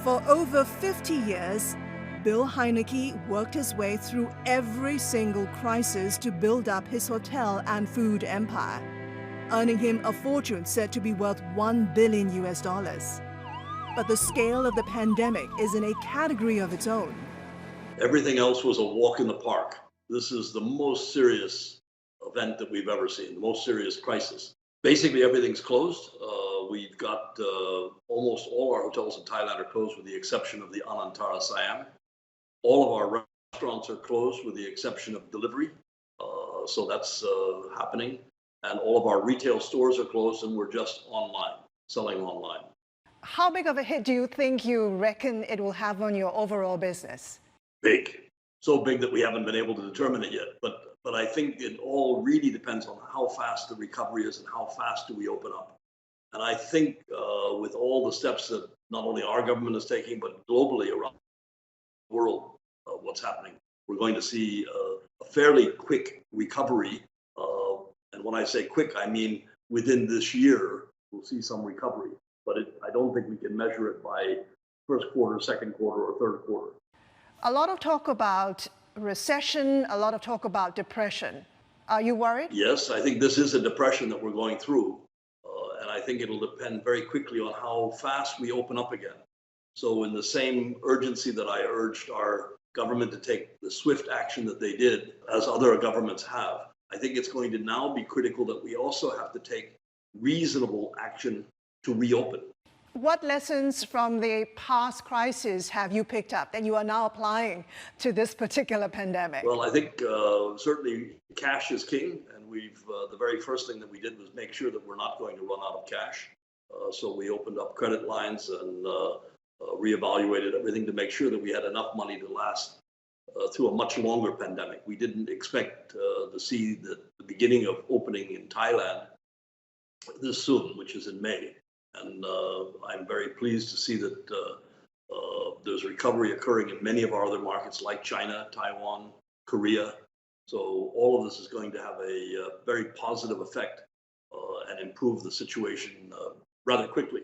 For over 50 years, Bill Heinecke worked his way through every single crisis to build up his hotel and food empire, earning him a fortune said to be worth $1 billion US. But the scale of the pandemic is in a category of its own. Everything else was a walk in the park. This is the most serious event that we've ever seen, the most serious crisis. Basically, everything's closed. We've got almost all our hotels in Thailand are closed with the exception of the Anantara Siam. All of our restaurants are closed with the exception of delivery. So that's happening. And all of our retail stores are closed and we're just online, selling online. How big of a hit do you think you reckon it will have on your overall business? Big. So big that we haven't been able to determine it yet. But I think it all really depends on how fast the recovery is and how fast do we open up. And I think with all the steps that not only our government is taking, but globally around the world, what's happening, we're going to see a fairly quick recovery. And when I say quick, I mean within this year, we'll see some recovery. But I don't think we can measure it by first quarter, second quarter, or third quarter. A lot of talk about recession, a lot of talk about depression. Are you worried? Yes, I think this is a depression that we're going through. And I think it'll depend very quickly on how fast we open up again. So in the same urgency that I urged our government to take the swift action that they did, as other governments have, I think it's going to now be critical that we also have to take reasonable action to reopen. What lessons from the past crises have you picked up that you are now applying to this particular pandemic? Well, I think certainly cash is king, and the very first thing that we did was make sure that we're not going to run out of cash. So we opened up credit lines and reevaluated everything to make sure that we had enough money to last through a much longer pandemic. We didn't expect to see the beginning of opening in Thailand this soon, which is in May. And I'm very pleased to see that there's recovery occurring in many of our other markets like China, Taiwan, Korea. So all of this is going to have a very positive effect and improve the situation rather quickly.